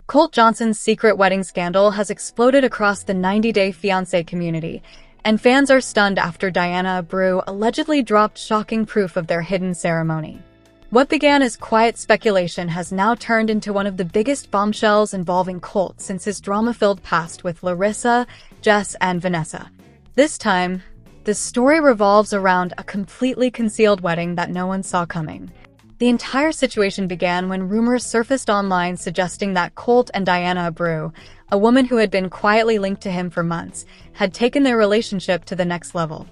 Colt Johnson's secret wedding scandal has exploded across the 90-day fiancé community, and fans are stunned after Diana Abreu allegedly dropped shocking proof of their hidden ceremony. What began as quiet speculation has now turned into one of the biggest bombshells involving Colt since his drama-filled past with Larissa, Jess, and Vanessa. This time, the story revolves around a completely concealed wedding that no one saw coming. The entire situation began when rumors surfaced online suggesting that Colt and Diana Abreu, a woman who had been quietly linked to him for months, had taken their relationship to the next level.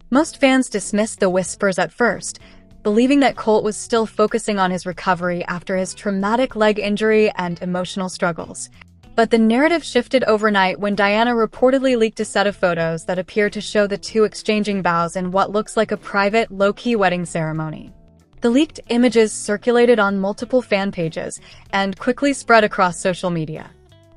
Most fans dismissed the whispers at first, believing that Colt was still focusing on his recovery after his traumatic leg injury and emotional struggles. But the narrative shifted overnight when Diana reportedly leaked a set of photos that appear to show the two exchanging vows in what looks like a private, low-key wedding ceremony. The leaked images circulated on multiple fan pages and quickly spread across social media.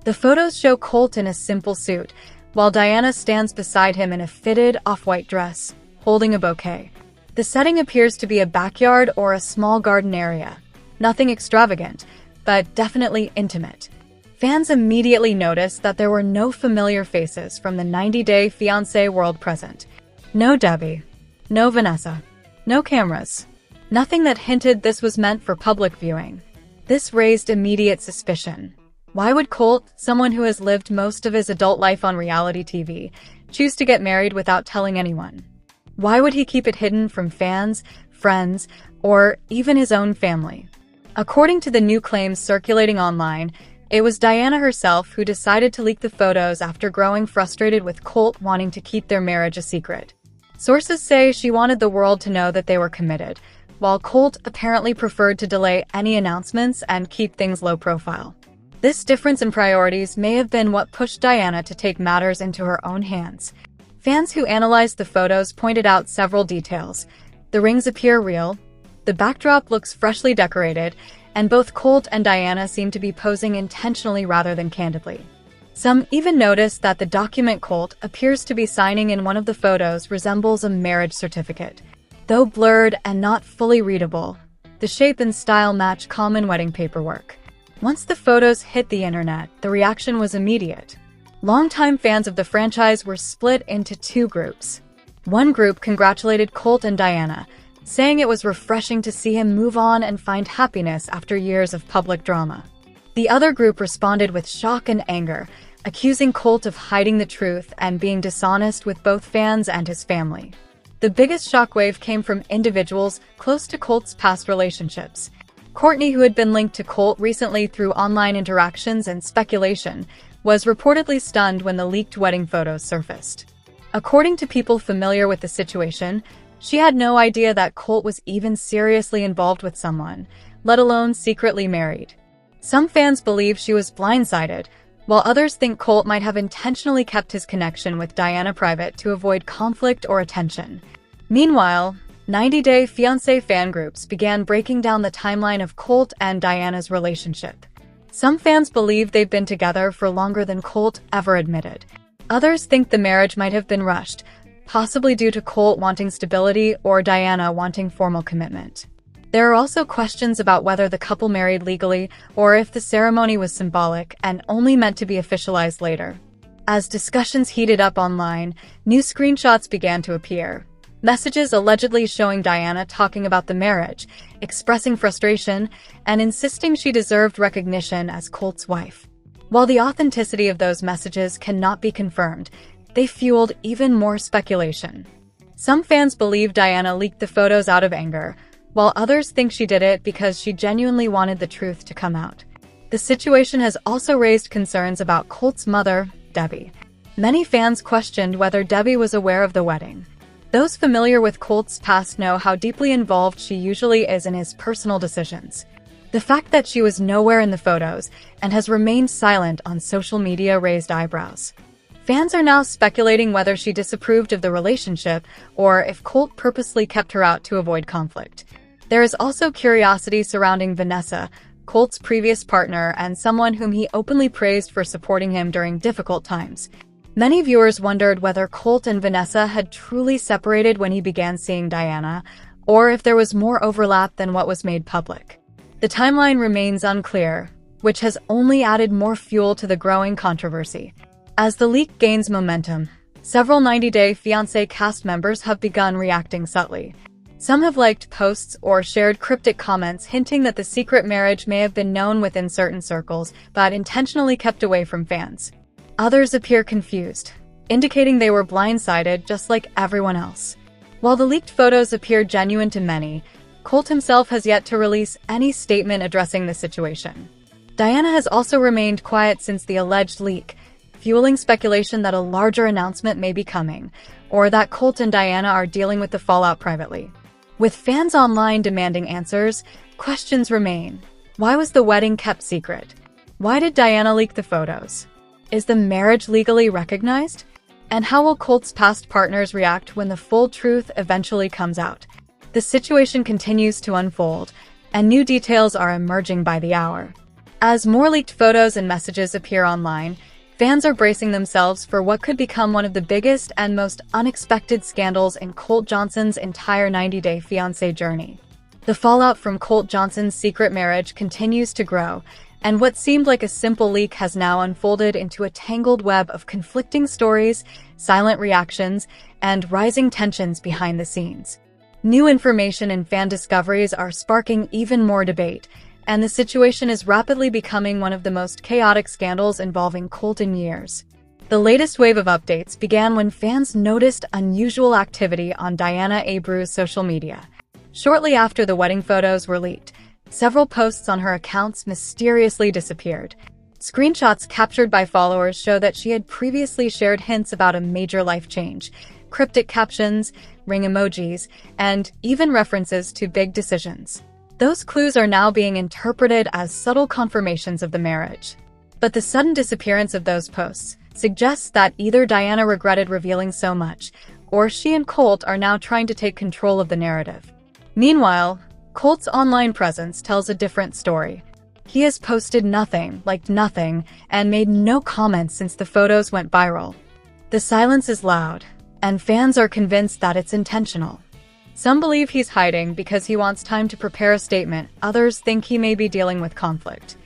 The photos show Colt in a simple suit, while Diana stands beside him in a fitted, off-white dress, holding a bouquet. The setting appears to be a backyard or a small garden area. Nothing extravagant, but definitely intimate. Fans immediately noticed that there were no familiar faces from the 90-day fiancé world present. No Debbie. No Vanessa. No cameras. Nothing that hinted this was meant for public viewing. This raised immediate suspicion. Why would Colt, someone who has lived most of his adult life on reality TV, choose to get married without telling anyone? Why would he keep it hidden from fans, friends, or even his own family? According to the new claims circulating online, it was Diana herself who decided to leak the photos after growing frustrated with Colt wanting to keep their marriage a secret. Sources say she wanted the world to know that they were committed, while Colt apparently preferred to delay any announcements and keep things low profile. This difference in priorities may have been what pushed Diana to take matters into her own hands. Fans who analyzed the photos pointed out several details. The rings appear real, the backdrop looks freshly decorated, and both Colt and Diana seem to be posing intentionally rather than candidly. Some even noticed that the document Colt appears to be signing in one of the photos resembles a marriage certificate. Though blurred and not fully readable, the shape and style match common wedding paperwork. Once the photos hit the internet, the reaction was immediate. Longtime fans of the franchise were split into two groups. One group congratulated Colt and Diana, saying it was refreshing to see him move on and find happiness after years of public drama. The other group responded with shock and anger, accusing Colt of hiding the truth and being dishonest with both fans and his family. The biggest shockwave came from individuals close to Colt's past relationships. Courtney, who had been linked to Colt recently through online interactions and speculation, was reportedly stunned when the leaked wedding photos surfaced. According to people familiar with the situation, she had no idea that Colt was even seriously involved with someone, let alone secretly married. Some fans believe she was blindsided, while others think Colt might have intentionally kept his connection with Diana private to avoid conflict or attention. Meanwhile, 90-day fiancé fan groups began breaking down the timeline of Colt and Diana's relationship. Some fans believe they've been together for longer than Colt ever admitted. Others think the marriage might have been rushed, possibly due to Colt wanting stability or Diana wanting formal commitment. There are also questions about whether the couple married legally or if the ceremony was symbolic and only meant to be officialized later. As discussions heated up online, new screenshots began to appear. Messages allegedly showing Diana talking about the marriage, expressing frustration, and insisting she deserved recognition as Colt's wife. While the authenticity of those messages cannot be confirmed, they fueled even more speculation. Some fans believe Diana leaked the photos out of anger, while others think she did it because she genuinely wanted the truth to come out. The situation has also raised concerns about Colt's mother, Debbie. Many fans questioned whether Debbie was aware of the wedding. Those familiar with Colt's past know how deeply involved she usually is in his personal decisions. The fact that she was nowhere in the photos and has remained silent on social media raised eyebrows. Fans are now speculating whether she disapproved of the relationship or if Colt purposely kept her out to avoid conflict. There is also curiosity surrounding Vanessa, Colt's previous partner and someone whom he openly praised for supporting him during difficult times. Many viewers wondered whether Colt and Vanessa had truly separated when he began seeing Diana, or if there was more overlap than what was made public. The timeline remains unclear, which has only added more fuel to the growing controversy. As the leak gains momentum, several 90 Day Fiancé cast members have begun reacting subtly. Some have liked posts or shared cryptic comments hinting that the secret marriage may have been known within certain circles, but intentionally kept away from fans. Others appear confused, indicating they were blindsided just like everyone else. While the leaked photos appear genuine to many, Colt himself has yet to release any statement addressing the situation. Diana has also remained quiet since the alleged leak, fueling speculation that a larger announcement may be coming, or that Colt and Diana are dealing with the fallout privately. With fans online demanding answers, questions remain. Why was the wedding kept secret? Why did Diana leak the photos? Is the marriage legally recognized? And how will Colt's past partners react when the full truth eventually comes out? The situation continues to unfold, and new details are emerging by the hour. As more leaked photos and messages appear online, fans are bracing themselves for what could become one of the biggest and most unexpected scandals in Colt Johnson's entire 90 Day Fiancé journey. The fallout from Colt Johnson's secret marriage continues to grow, and what seemed like a simple leak has now unfolded into a tangled web of conflicting stories, silent reactions, and rising tensions behind the scenes. New information and fan discoveries are sparking even more debate, and the situation is rapidly becoming one of the most chaotic scandals involving Colt in years. The latest wave of updates began when fans noticed unusual activity on Diana Abreu's social media. Shortly after the wedding photos were leaked, several posts on her accounts mysteriously disappeared. Screenshots captured by followers show that she had previously shared hints about a major life change, cryptic captions, ring emojis, and even references to big decisions. Those clues are now being interpreted as subtle confirmations of the marriage. But the sudden disappearance of those posts suggests that either Diana regretted revealing so much, or she and Colt are now trying to take control of the narrative. Meanwhile, Colt's online presence tells a different story. He has posted nothing, liked nothing, and made no comments since the photos went viral. The silence is loud, and fans are convinced that it's intentional. Some believe he's hiding because he wants time to prepare a statement, others think he may be dealing with conflict.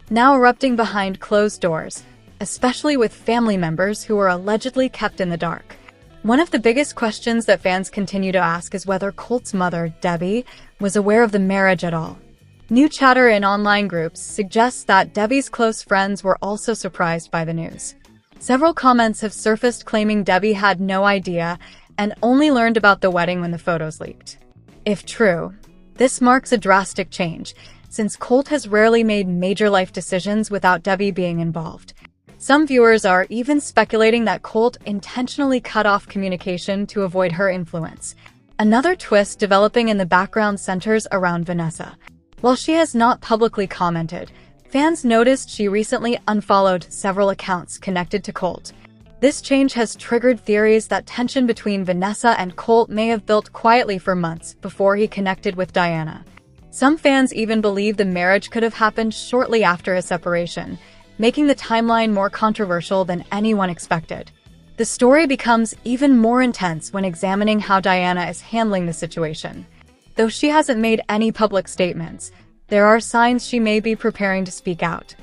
Now erupting behind closed doors, especially with family members who are allegedly kept in the dark. One of the biggest questions that fans continue to ask is whether Colt's mother, Debbie, was aware of the marriage at all. New chatter in online groups suggests that Debbie's close friends were also surprised by the news. Several comments have surfaced claiming Debbie had no idea and only learned about the wedding when the photos leaked. If true, this marks a drastic change, since Colt has rarely made major life decisions without Debbie being involved. Some viewers are even speculating that Colt intentionally cut off communication to avoid her influence. Another twist developing in the background centers around Vanessa. While she has not publicly commented, fans noticed she recently unfollowed several accounts connected to Colt. This change has triggered theories that tension between Vanessa and Colt may have built quietly for months before he connected with Diana. Some fans even believe the marriage could have happened shortly after a separation, making the timeline more controversial than anyone expected. The story becomes even more intense when examining how Diana is handling the situation. Though she hasn't made any public statements, there are signs she may be preparing to speak out.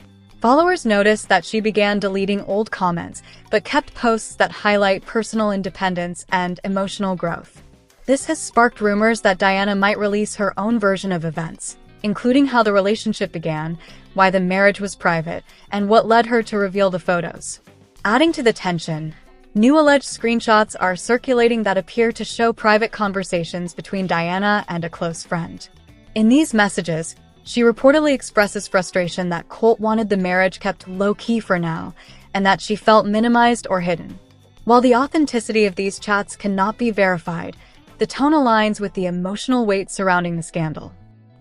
Followers noticed that she began deleting old comments, but kept posts that highlight personal independence and emotional growth. This has sparked rumors that Diana might release her own version of events, including how the relationship began, why the marriage was private, and what led her to reveal the photos. Adding to the tension, new alleged screenshots are circulating that appear to show private conversations between Diana and a close friend. In these messages, she reportedly expresses frustration that Colt wanted the marriage kept low-key for now, and that she felt minimized or hidden. While the authenticity of these chats cannot be verified, the tone aligns with the emotional weight surrounding the scandal.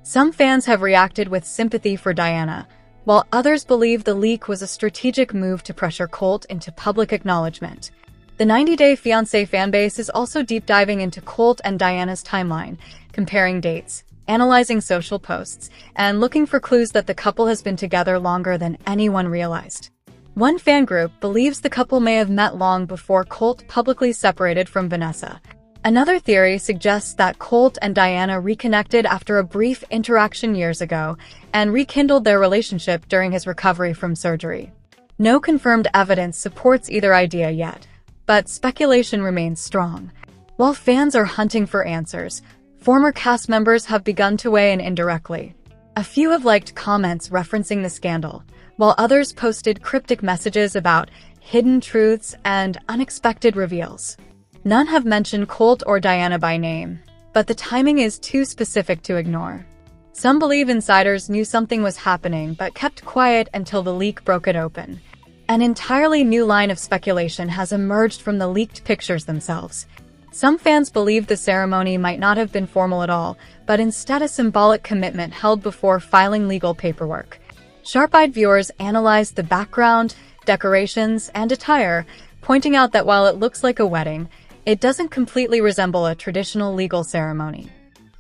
Some fans have reacted with sympathy for Diana, while others believe the leak was a strategic move to pressure Colt into public acknowledgement. The 90 Day Fiancé fanbase is also deep diving into Colt and Diana's timeline, comparing dates, analyzing social posts, and looking for clues that the couple has been together longer than anyone realized. One fan group believes the couple may have met long before Colt publicly separated from Vanessa. Another theory suggests that Colt and Diana reconnected after a brief interaction years ago and rekindled their relationship during his recovery from surgery. No confirmed evidence supports either idea yet, but speculation remains strong. While fans are hunting for answers, former cast members have begun to weigh in indirectly. A few have liked comments referencing the scandal, while others posted cryptic messages about hidden truths and unexpected reveals. None have mentioned Colt or Diana by name, but the timing is too specific to ignore. Some believe insiders knew something was happening but kept quiet until the leak broke it open. An entirely new line of speculation has emerged from the leaked pictures themselves. Some fans believe the ceremony might not have been formal at all, but instead a symbolic commitment held before filing legal paperwork. Sharp-eyed viewers analyzed the background, decorations, and attire, pointing out that while it looks like a wedding, it doesn't completely resemble a traditional legal ceremony.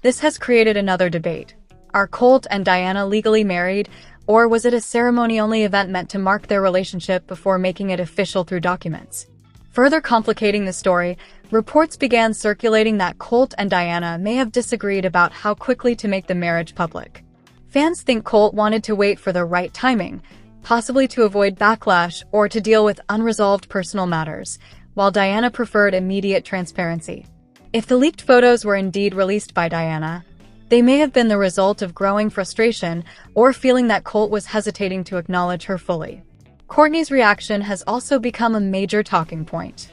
This has created another debate. Are Colt and Diana legally married, or was it a ceremony-only event meant to mark their relationship before making it official through documents? Further complicating the story, reports began circulating that Colt and Diana may have disagreed about how quickly to make the marriage public. Fans think Colt wanted to wait for the right timing, possibly to avoid backlash or to deal with unresolved personal matters, while Diana preferred immediate transparency. If the leaked photos were indeed released by Diana, they may have been the result of growing frustration or feeling that Colt was hesitating to acknowledge her fully. Kourtney's reaction has also become a major talking point.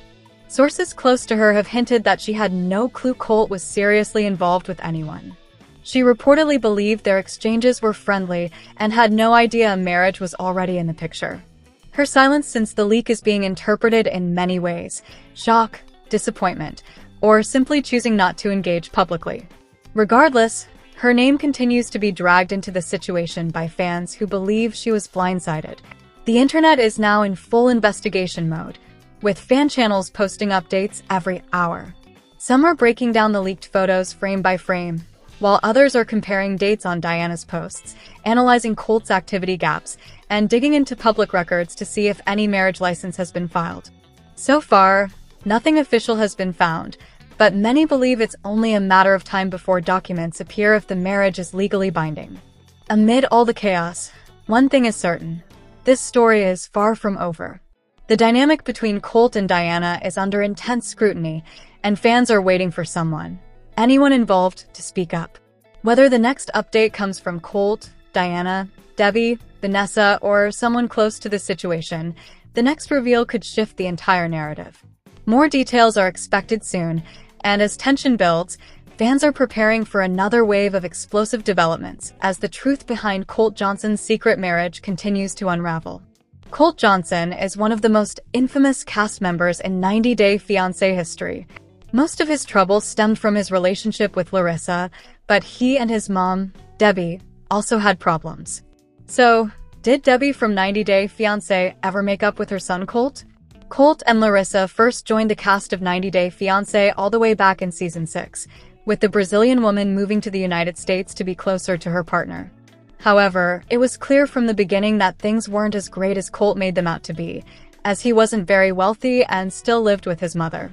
Sources close to her have hinted that she had no clue Colt was seriously involved with anyone. She reportedly believed their exchanges were friendly and had no idea a marriage was already in the picture. Her silence since the leak is being interpreted in many ways: shock, disappointment, or simply choosing not to engage publicly. Regardless, her name continues to be dragged into the situation by fans who believe she was blindsided. The internet is now in full investigation mode, with fan channels posting updates every hour. Some are breaking down the leaked photos frame by frame, while others are comparing dates on Diana's posts, analyzing Colt's activity gaps, and digging into public records to see if any marriage license has been filed. So far, nothing official has been found, but many believe it's only a matter of time before documents appear if the marriage is legally binding. Amid all the chaos, one thing is certain: this story is far from over. The dynamic between Colt and Diana is under intense scrutiny, and fans are waiting for anyone involved, to speak up. Whether the next update comes from Colt, Diana, Debbie, Vanessa, or someone close to the situation, the next reveal could shift the entire narrative. More details are expected soon, and as tension builds, fans are preparing for another wave of explosive developments as the truth behind Colt Johnson's secret marriage continues to unravel. Colt Johnson is one of the most infamous cast members in 90 Day Fiancé history. Most of his trouble stemmed from his relationship with Larissa, but he and his mom, Debbie, also had problems. So, did Debbie from 90 Day Fiancé ever make up with her son Colt? Colt and Larissa first joined the cast of 90 Day Fiancé all the way back in Season 6, with the Brazilian woman moving to the United States to be closer to her partner. However, it was clear from the beginning that things weren't as great as Colt made them out to be, as he wasn't very wealthy and still lived with his mother.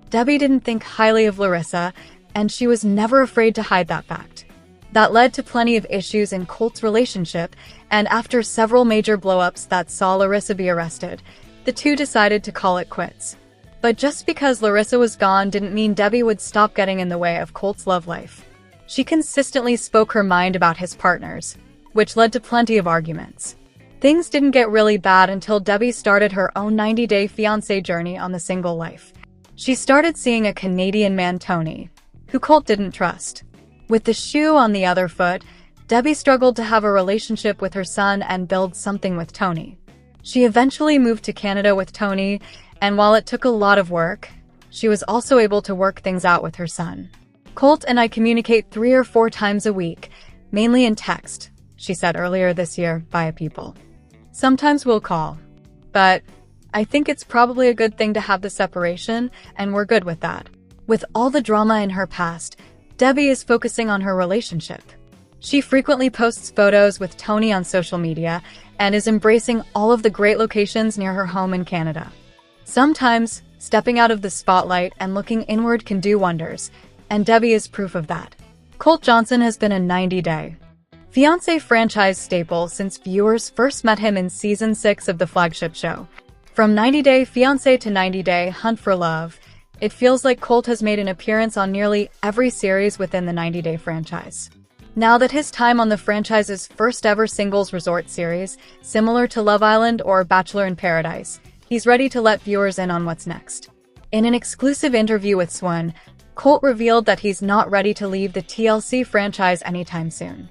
Debbie didn't think highly of Larissa, and she was never afraid to hide that fact. That led to plenty of issues in Colt's relationship, and after several major blow-ups that saw Larissa be arrested, the two decided to call it quits. But just because Larissa was gone didn't mean Debbie would stop getting in the way of Colt's love life. She consistently spoke her mind about his partners, which led to plenty of arguments. Things didn't get really bad until Debbie started her own 90 Day Fiancé journey on the single life. She started seeing a Canadian man, Tony, who Colt didn't trust. With the shoe on the other foot, Debbie struggled to have a relationship with her son and build something with Tony. She eventually moved to Canada with Tony, and while it took a lot of work, she was also able to work things out with her son. Colt and I communicate 3 or 4 times a week, mainly in text, she said earlier this year via People. Sometimes we'll call, but I think it's probably a good thing to have the separation, and we're good with that. With all the drama in her past, Debbie is focusing on her relationship. She frequently posts photos with Tony on social media and is embracing all of the great locations near her home in Canada. Sometimes, Stepping out of the spotlight and looking inward can do wonders, and Debbie is proof of that. Colt Johnson has been a 90-Day Fiancé franchise staple since viewers first met him in Season 6 of the flagship show. From 90-Day Fiancé to 90-Day Hunt for Love, it feels like Colt has made an appearance on nearly every series within the 90-Day franchise. Now that his time on the franchise's first-ever singles resort series, similar to Love Island or Bachelor in Paradise, he's ready to let viewers in on what's next. In an exclusive interview with Swan, Colt revealed that he's not ready to leave the TLC franchise anytime soon.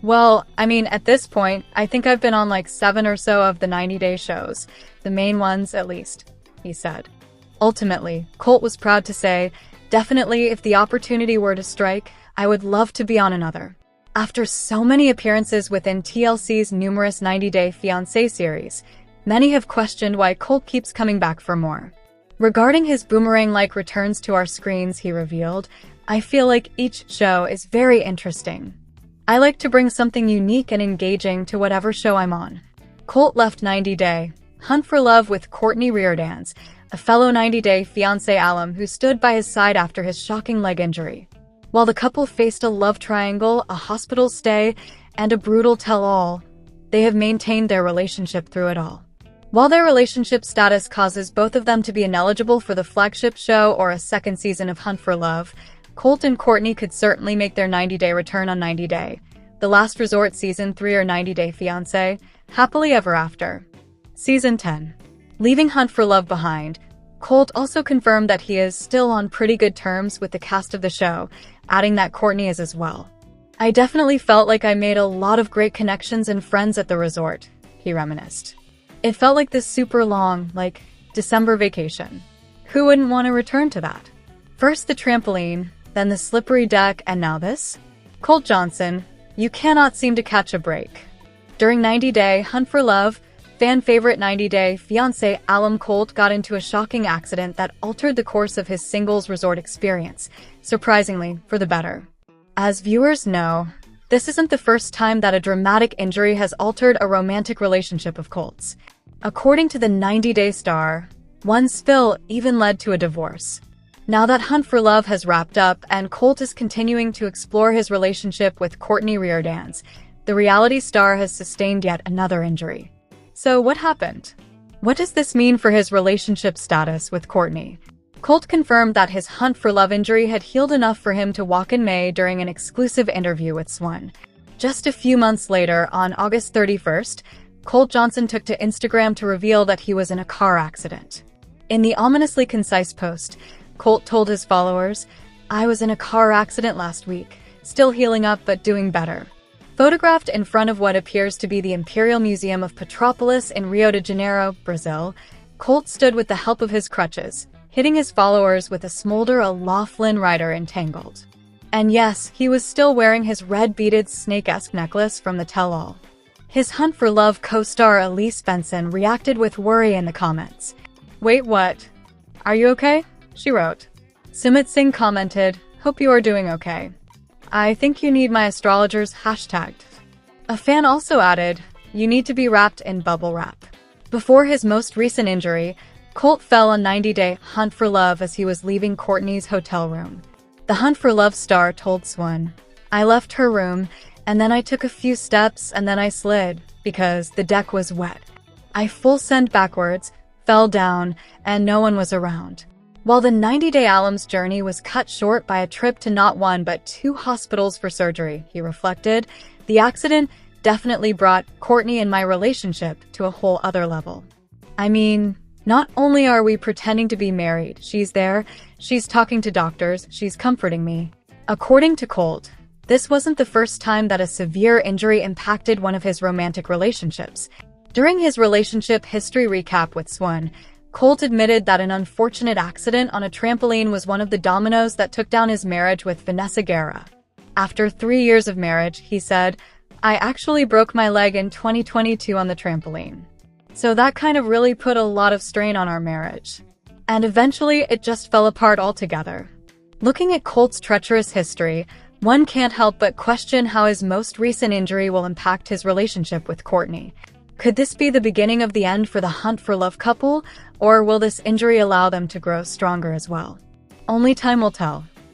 Well, I mean, at this point, I think I've been on like 7 or so of the 90-Day shows, the main ones at least, he said. Ultimately, Colt was proud to say, "Definitely, if the opportunity were to strike, I would love to be on another." After so many appearances within TLC's numerous 90-Day Fiancé series, many have questioned why Colt keeps coming back for more. Regarding his boomerang-like returns to our screens, he revealed, "I feel like each show is very interesting. I like to bring something unique and engaging to whatever show I'm on." Colt left 90-Day Hunt for Love with Courtney Reardance, a fellow 90-Day Fiancé alum who stood by his side after his shocking leg injury. While the couple faced a love triangle, a hospital stay, and a brutal tell-all, they have maintained their relationship through it all. While their relationship status causes both of them to be ineligible for the flagship show or a second season of Hunt for Love, Colt and Courtney could certainly make their 90-Day return on 90-Day, The Last Resort Season 3 or 90-Day Fiancé, Happily Ever After. Season 10. Leaving Hunt for Love behind, Colt also confirmed that he is still on pretty good terms with the cast of the show, adding that Courtney is as well. "I definitely felt like I made a lot of great connections and friends at the resort," he reminisced. "It felt like this super long, like, December vacation. Who wouldn't want to return to that? First the trampoline, then the slippery deck, and now this? Colt Johnson, you cannot seem to catch a break." During 90-Day Hunt for Love, fan-favorite 90-Day Fiancé alum Colt got into a shocking accident that altered the course of his singles resort experience, surprisingly, for the better. As viewers know, this isn't the first time that a dramatic injury has altered a romantic relationship of Colt's. According to the 90-Day Star, one spill even led to a divorce. Now that Hunt for Love has wrapped up and Colt is continuing to explore his relationship with Courtney Reardance, the reality star has sustained yet another injury. So what happened? What does this mean for his relationship status with Courtney? Colt confirmed that his Hunt for Love injury had healed enough for him to walk in May during an exclusive interview with Swan. Just a few months later, on August 31st, Colt Johnson took to Instagram to reveal that he was in a car accident. In the ominously concise post, Colt told his followers, "I was in a car accident last week, still healing up but doing better." Photographed in front of what appears to be the Imperial Museum of Petropolis in Rio de Janeiro, Brazil, Colt stood with the help of his crutches, hitting his followers with a smolder a Laughlin rider entangled. And yes, he was still wearing his red beaded snake-esque necklace from the tell-all. His Hunt for Love co-star Elise Benson reacted with worry in the comments. "Wait, what? Are you okay?" she wrote. Sumit Singh commented, "Hope you are doing okay. I think you need my astrologer's hashtagged." A fan also added, "You need to be wrapped in bubble wrap." Before his most recent injury, Colt fell on 90-Day Hunt for Love as he was leaving Courtney's hotel room. The Hunt for Love star told Swan, "I left her room, and then I took a few steps and then I slid, because the deck was wet. I full sent backwards, fell down, and no one was around." While the 90-Day alum's journey was cut short by a trip to not one but 2 hospitals for surgery, he reflected, "The accident definitely brought Courtney and my relationship to a whole other level. I mean, not only are we pretending to be married, she's there, she's talking to doctors, she's comforting me." According to Colt, this wasn't the first time that a severe injury impacted one of his romantic relationships. During his relationship history recap with Swan, Colt admitted that an unfortunate accident on a trampoline was one of the dominoes that took down his marriage with Vanessa Guerra. After 3 years of marriage, he said, "I actually broke my leg in 2022 on the trampoline. So that kind of really put a lot of strain on our marriage. And eventually, it just fell apart altogether." Looking at Colt's treacherous history, one can't help but question how his most recent injury will impact his relationship with Courtney. Could this be the beginning of the end for the hunt for love couple, or will this injury allow them to grow stronger as well? Only time will tell.